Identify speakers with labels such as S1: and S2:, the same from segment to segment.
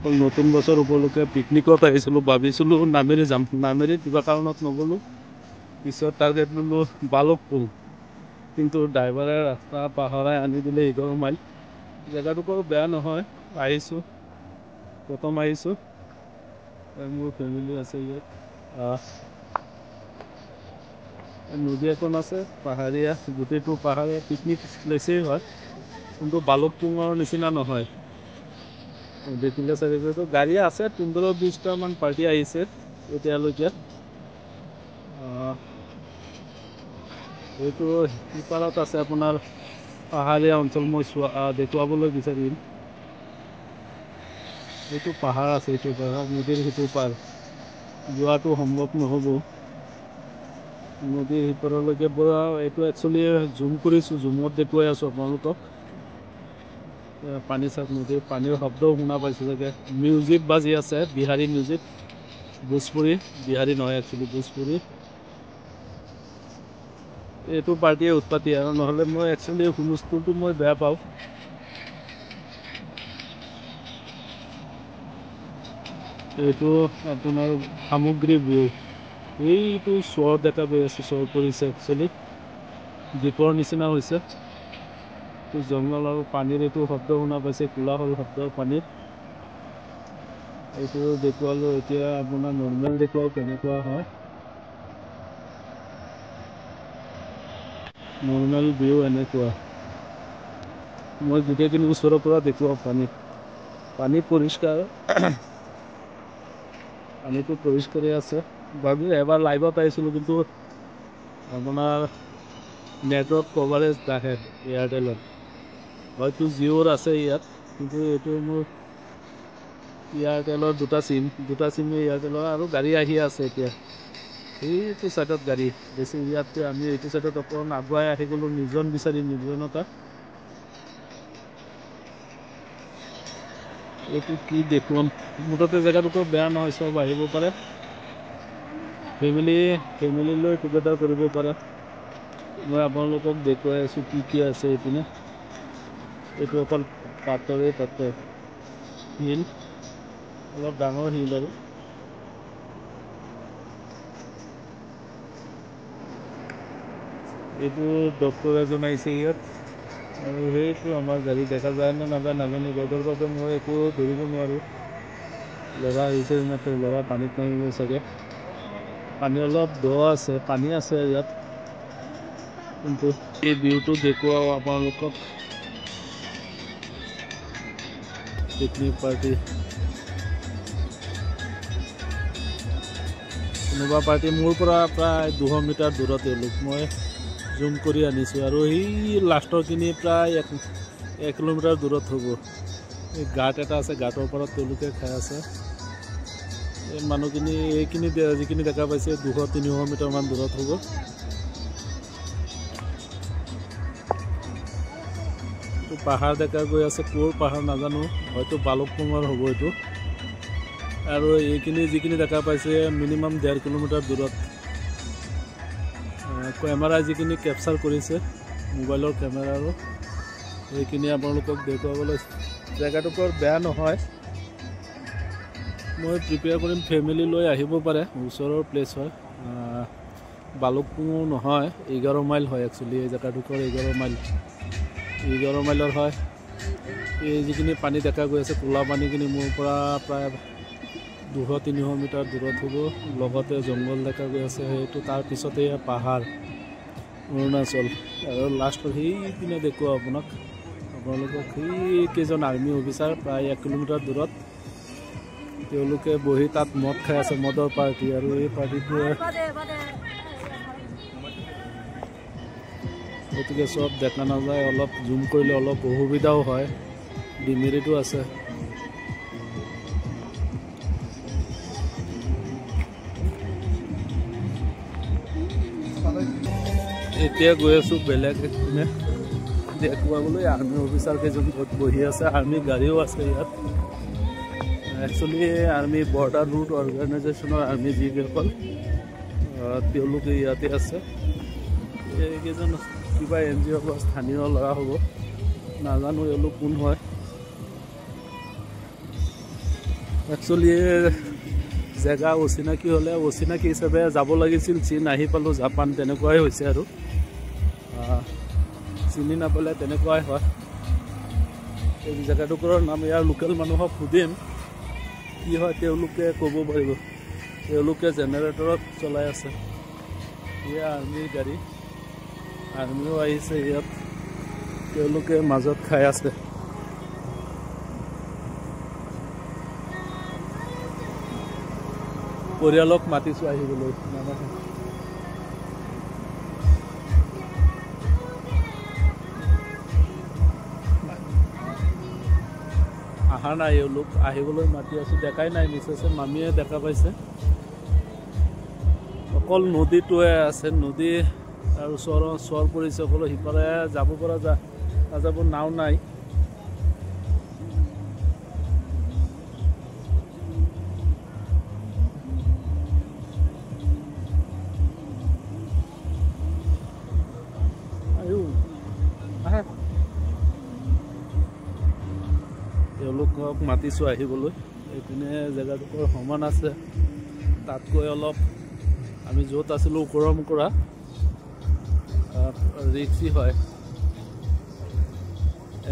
S1: নতুন বছৰ উপলক্ষে পিকনিকত আহিছিলোঁ, ভাবিছিলোঁ নামেৰি যাম। নামেৰি কিবা কাৰণত নগ'লোঁ। পিছত টাৰ্গেট ল'লোঁ বালকপুৰ, কিন্তু ড্ৰাইভাৰে ৰাস্তা পাহৰাই আনি দিলে 11 মাইল। জেগাটুকুৰ বেয়া নহয়, আহিছোঁ, প্ৰথম আহিছোঁ। মোৰ ফেমিলি আছে ইয়াত। নদী এখন আছে, পাহাৰীয়া, গোটেইটো পাহাৰীয়া পিকনিক প্লেচেই হয়, কিন্তু বালকপুঙৰ নিচিনা নহয়। দেখিলে চাৰিটো গাড়ী আছে, 15-20টামান পাৰ্টি আহিছে এতিয়ালৈকে। এইটো সিপাৰত আছে আপোনাৰ পাহাৰীয়া অঞ্চল। মই দেখুৱাবলৈ বিচাৰিম। এইটো পাহাৰ আছে, এইটো পাহাৰ নদীৰ সিটো পাৰ যোৱাটো সম্ভৱ নহ'ব। নদীৰ সিপাৰলৈকে পৰা এইটো একচুৱেলি জুম কৰিছোঁ, জুমত দেখুৱাই আছোঁ আপোনালোকক। পানী চাওক, নদীৰ পানীৰ শব্দও শুনা পাইছোঁ চাগে। মিউজিক বাজি আছে, বিহাৰী মিউজিক, ভোজপুৰী, বিহাৰী নহয় একচুৱেলি ভোজপুৰী। এইটো পাৰ্টিয়ে উৎপাতি, আৰু নহ'লে মই একচুৱেলি হুলস্থুলটো মই বেয়া পাওঁ। এইটো আপোনাৰ সামগ্ৰী ভিউ। এইটো চৰ দেখা গৈ আছে, চৰ পৰিছে একচুৱেলি, দ্বীপৰ নিচিনা হৈছে। এইটো জংঘল আৰু পানীৰ এইটো শব্দ শুনা পাইছে, কোলাহল শব্দ পানীৰ। এইটো দেখুৱালোঁ। এতিয়া আপোনাৰ নৰ্মেল দেখুৱাওঁ কেনেকুৱা হয়। নৰ্মেল ভিউ এনেকুৱা। মই গোটেইখিনি ওচৰৰ পৰা দেখুৱাওঁ। পানী পৰিষ্কাৰ, পানীটো পৰিষ্কাৰেই আছে। ভাবি এবাৰ লাইভত আহিছিলোঁ, কিন্তু আপোনাৰ নেটৱৰ্ক কভাৰেজ নাহে এয়াৰটেলত। হয়তো জিঅ'ৰ আছে ইয়াত, কিন্তু এইটো মোৰ এয়াৰটেলৰ দুটা চিমে এয়াৰটেলৰ। আৰু গাড়ী আহি আছে এতিয়া, এইটো ছাইডত গাড়ী বেছি। ইয়াতকৈ আমি এইটো ছাইডত অকণ আগুৱাই আহি গ'লোঁ, নিৰ্জন বিচাৰি নিৰ্জনতা। এইটো কি দেখুৱাম, মুঠতে জেগাটুকু বেয়া নহয়, চব আহিব পাৰে। ফেমিলি লৈ টুগেডাৰ কৰিব পাৰে। মই আপোনালোকক দেখুৱাই আছোঁ কি আছে এইপিনে। এইটো অকল পাথৰে শিল, অলপ ডাঙৰ শিল। আৰু এইটো ডক্টৰ এজন আহিছে ইয়াত, আৰু সেইটো আমাৰ গাড়ী দেখা যায় নে নাযায় নাজানো। ৰ'দৰ বাবে মই একো ধৰিব নোৱাৰোঁ। ল'ৰা আহিছে, ল'ৰা পানীত নামিব চাগে। পানী অলপ দ আছে, পানী আছে ইয়াত, কিন্তু এই ভিউটো দেখুৱাওঁ আপোনালোকক। পিকনিক পাৰ্টি, কোনোবা পাৰ্টি মোৰ পৰা প্ৰায় 200 মিটাৰ দূৰত তেওঁলোক। মই জুম কৰি আনিছোঁ, আৰু সেই লাষ্টৰখিনি প্ৰায় 1 কিলোমিটাৰ দূৰত হ'ব। এই ঘাট এটা আছে, ঘাটৰ ওপৰত তেওঁলোকে খাই আছে। এই মানুহখিনি এইখিনি যিখিনি দেখা পাইছে 200-300 মিটাৰমান দূৰত হ'ব। এইটো পাহাৰ দেখা গৈ আছে, ক'ৰ পাহাৰ নাজানো, হয়তো বালকপুঙৰ হ'ব এইটো। আৰু এইখিনি যিখিনি দেখা পাইছে মিনিমাম 1.5 কিলোমিটাৰ দূৰত। কেমেৰাই যিখিনি কেপচাৰ কৰিছে মোবাইলৰ কেমেৰাৰো, সেইখিনি আপোনালোকক দেখুৱাবলৈ। জেগাটুকুৰ বেয়া নহয়, মই প্ৰিপেয়াৰ কৰিম। ফেমিলি লৈ আহিব পাৰে, ওচৰৰ প্লেচ হয়। বালকপুঙো নহয়, 11 মাইল হয় একচুৱেলি। এই জেগাটুকুৰ 11 মাইলৰ হয়। এই যিখিনি পানী দেখা গৈ আছে, ক'লা পানীখিনি মোৰ পৰা প্ৰায় 200-300 মিটাৰ দূৰত হ'ব। লগতে জংঘল দেখা গৈ আছে, সেইটো তাৰপিছতে পাহাৰ, অৰুণাচল। আৰু লাষ্টত সেইপিনে দেখুৱাওঁ আপোনালোকক। সেইকেইজন আৰ্মি অফিচাৰ প্ৰায় 1 কিলোমিটাৰ দূৰত, তেওঁলোকে বহি তাত মদ খাই আছে, মদৰ পাৰ্টি। আৰু এই পাৰ্টিটোৱে গতিকে চব দেখা নাযায়, অলপ জুম কৰিলে অলপ অসুবিধাও হয়, ডিমেৰিটো আছে। এতিয়া গৈ আছোঁ বেলেগ একপিনে দেখুৱাবলৈ। আৰ্মি অফিচাৰ কেইজন বহি আছে, আৰ্মি গাড়ীও আছে ইয়াত। একচুৱেলি আৰ্মি বৰ্ডাৰ ৰুট অৰ্গেনাইজেশ্যনৰ আৰ্মি যিসকল, তেওঁলোকে ইয়াতে আছে। এইকেইজন কিবা NGO বা স্থানীয় ল'ৰা হ'ব, নাজানো এওঁলোক কোন হয়। একচুৱেলি জেগা অচিনাকি হ'লে অচিনাকি হিচাপে যাব লাগিছিল, চীন আহি পালোঁ জাপান, তেনেকুৱাই হৈছে আৰু চিনি নাপালে তেনেকুৱাই হয়। এই জেগাটুকুৰৰ নাম ইয়াৰ লোকেল মানুহক সুধিম কি হয়, তেওঁলোকে ক'ব পাৰিব। তেওঁলোকে জেনেৰেটৰত চলাই আছে। এয়া আৰ্মিৰ গাড়ী, আৰ্মিও আহিছে ইয়াত, তেওঁলোকে মাজত খাই আছে। পৰিয়ালক মাতিছোঁ আহিবলৈ। অহা নাই, এওঁলোক আহিবলৈ মাতি আছোঁ, দেখাই নাই। মিছেছে মামীয়ে দেখা পাইছে, অকল নদীটোৱে আছে, নদী আৰু চৰ পৰিছে, অকল সিফালে যাব পৰা যাব, নাও নাই। তেওঁলোকক মাতিছোঁ আহিবলৈ। এইপিনে জেগাডোখৰ সমান আছে, তাতকৈ অলপ আমি য'ত আছিলোঁ ওকৰম কৰা ৰিক্সি হয়।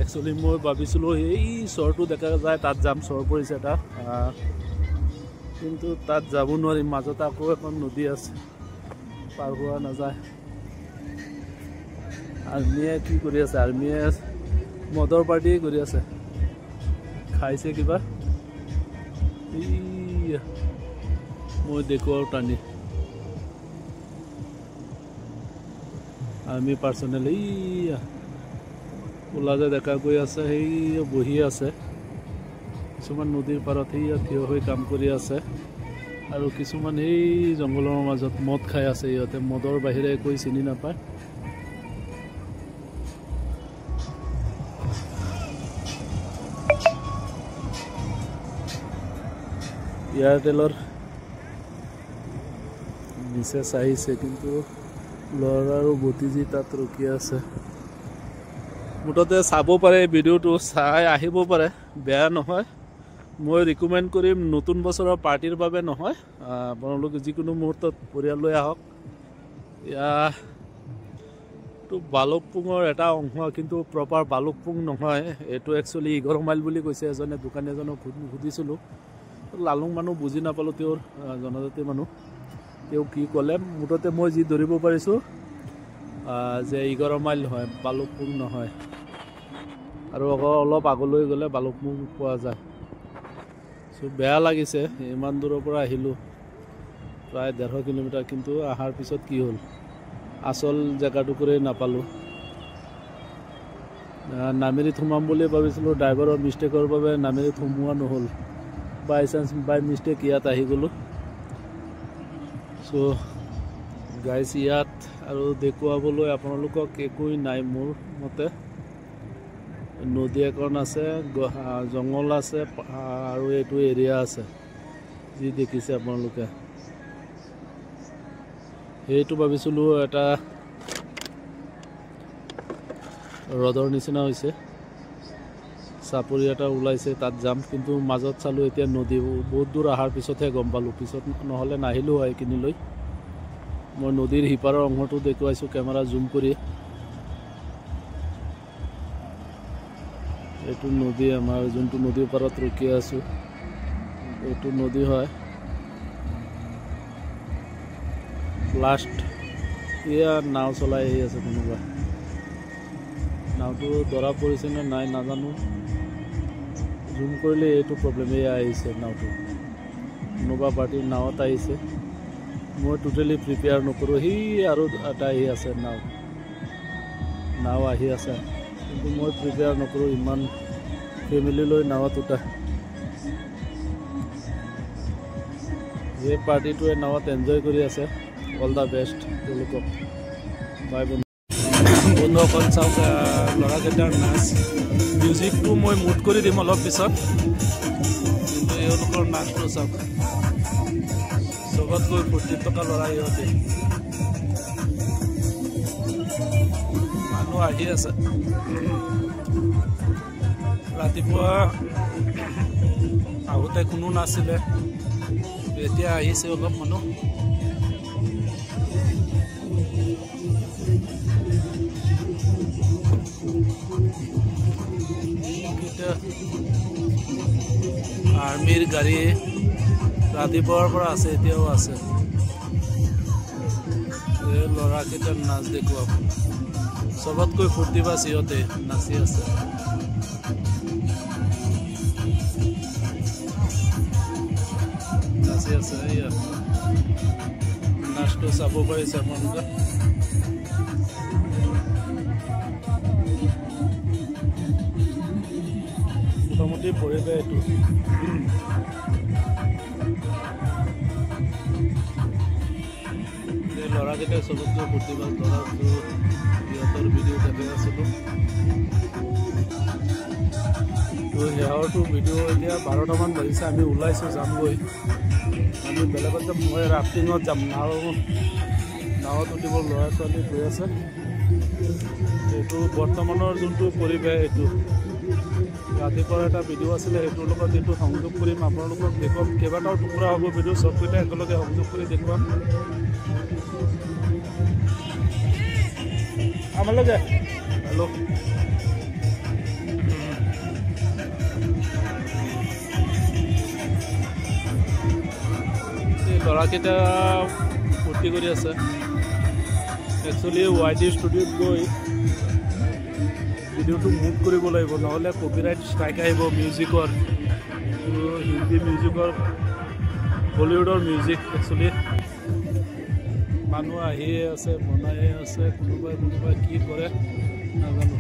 S1: একচুৱেলি মই ভাবিছিলোঁ এই চৰটো দেখা যায়, তাত যাম, চৰ পৰিছে এটা, কিন্তু তাত যাব নোৱাৰিম। মাজতে আকৌ এখন নদী আছে, পাৰ হোৱা নাযায়। আৰ্মিয়ে কি কৰি আছে? আৰ্মিয়ে মদৰ পাৰ্টি কৰি আছে, খাইছে কিবা। মই দেখুৱাও টানি আৰ্মি পাৰ্চনেল ওলা যে দেখা গৈ আছে, সেই বহি আছে। কিছুমান নদীৰ পাৰত সেইয়া থিয় হৈ কাম কৰি আছে, আৰু কিছুমান সেই জংঘলৰ মাজত মদ খাই আছে। ইহঁতে মদৰ বাহিৰে একো চিনি নাপায়। এয়াৰটেলৰ মেছেজ আহিছে, কিন্তু ল'ৰা আৰু ভতিজী তাত ৰখি আছে। মুঠতে চাব পাৰে, ভিডিঅ'টো চাই আহিব পাৰে, বেয়া নহয়। মই ৰিকমেণ্ড কৰিম, নতুন বছৰৰ পাৰ্টিৰ বাবে নহয়, আপোনালোকে যিকোনো মুহূৰ্তত পৰিয়াল লৈ আহক। ইয়াতো বালুকপুঙৰ এটা অংশ, কিন্তু প্ৰপাৰ বালুকপুং নহয়। এইটো একচুৱেলি 11 মাইল বুলি কৈছে এজনে, দোকানী এজনক সুধিছিলোঁ। লালুং মানুহ বুজি নাপালোঁ, তেওঁৰ জনজাতি মানুহ। তেওঁ কি ক'লে, মুঠতে মই যি ধৰিব পাৰিছোঁ যে 11 মাইল নহয়, বালুকপুং নহয়। আৰু অলপ আগলৈ গ'লে বালুকপুং পোৱা যায়। বেয়া লাগিছে, ইমান দূৰৰ পৰা আহিলোঁ, প্ৰায় 1.5 কিলোমিটাৰ, কিন্তু অহাৰ পিছত কি হ'ল, আচল জেগাটুকুৰে নাপালোঁ। নামেৰিত সোমাম বুলি ভাবিছিলোঁ, ড্ৰাইভাৰৰ মিষ্টেকৰ বাবে নামেৰিত সোমোৱা নহ'ল। বাই মিষ্টেক ইয়াত আহি গ'লোঁ। চ' গাইজ, ইয়াত আৰু দেখুৱাবলৈ আপোনালোকক একোৱেই নাই মোৰ মতে। নদী এখন আছে, জংঘল আছে, আৰু এইটো এৰিয়া আছে যি দেখিছে আপোনালোকে। সেইটো ভাবিছিলোঁ এটা হ্ৰদৰ নিচিনা হৈছে, চাপৰি এটা ওলাইছে, তাত যাম, কিন্তু মাজত চালোঁ এতিয়া নদী। বহুত দূৰ অহাৰ পিছতহে গম পালোঁ, পিছত নহ'লে নাহিলোঁ হয় এইখিনিলৈ। মই নদীৰ সিপাৰৰ অংশটো দেখুৱাইছোঁ কেমেৰা জুম কৰি। এইটো নদী, আমাৰ যোনটো নদীৰ পাৰত ৰখি আছোঁ, এইটো নদী হয়। লাষ্ট এয়া নাও চলাই আহি আছে কোনোবা। নাওটো ধৰা পৰিছে নে নাই নাজানো, জুম কৰিলে এইটো প্ৰব্লেম। এয়া আহিছে নাওটো, কোনোবা পাৰ্টিৰ নাৱত আহিছে। মই টোটেলি প্ৰিপেয়াৰ নকৰোঁ। সি আৰু এটা আহি আছে, নাও আহি আছে, কিন্তু মই প্ৰিপেয়াৰ নকৰোঁ ইমান ফেমিলি লৈ নাৱত উঠা। এই পাৰ্টিটোৱে নাৱত এনজয় কৰি আছে, অল দ্য বেষ্ট তেওঁলোকক। বাই বন্ধুসকল, চাওক ল'ৰাকেইটাৰ নাচ। মিউজিকটো মই মুড কৰি দিম অলপ পিছত, কিন্তু এওঁলোকৰ নাচটো চাওক, চবতকৈ ফূৰ্তিত থকা ল'ৰা ইহঁতে। মানুহ আহি আছে, ৰাতিপুৱা আহোঁতে কোনো নাছিলে, এতিয়া আহিছে অলপ মানুহ। আৰ্মিৰ গাড়ী ৰাতিপুৱাৰ পৰা আছে, এতিয়াও আছে। এই ল'ৰাকেইটাৰ নাচ দেখুৱাম, চবতকৈ ফূৰ্তিবাজ সিহঁতে নাচি আছে। নাচি আছে, এয়া নাচটো চাব পাৰিছে আপোনালোকে। মোটামুটি পৰিৱেশ এইটো। এই ল'ৰাকেইটাই চবতকৈ ফূৰ্তিবাজ ল'ৰাটো সিহঁতৰ ভিডিঅ' দেখাই আছিলোঁ। তো সেয়াৰটো ভিডিঅ' এতিয়া 12টামান বাজিছে, আমি ওলাইছোঁ যামগৈ। আমি বেলেগত যাম, মই ৰাফটিঙত যাম, নাৱত উঠিব ল'ৰা ছোৱালী গৈ আছে। এইটো বৰ্তমানৰ যোনটো পৰিৱেশ, এইটো ৰাতিপুৱাৰ এটা ভিডিঅ' আছিলে, সেইটোৰ লগত এইটো সংযোগ কৰিম, আপোনালোকক দেখুৱাম। কেইবাটাও টুকুৰা হ'ব ভিডিঅ', চবকেইটা একেলগে সংযোগ কৰি দেখুৱাম। আমালৈ যায়, হেল্ল', এই ল'ৰাকেইটা ফূৰ্তি কৰি আছে। একচুৱেলি YT ষ্টুডিঅ'ত গৈ ভিডিঅ'টো মুভ কৰিব লাগিব, নহ'লে কপিৰাইট ষ্ট্ৰাইক আহিব মিউজিকৰ। হিন্দী মিউজিকৰ, বলিউডৰ মিউজিক। একচুৱেলি মানুহ আহিয়ে আছে, বনায়ে আছে, কোনোবাই কি কৰে নাজানো।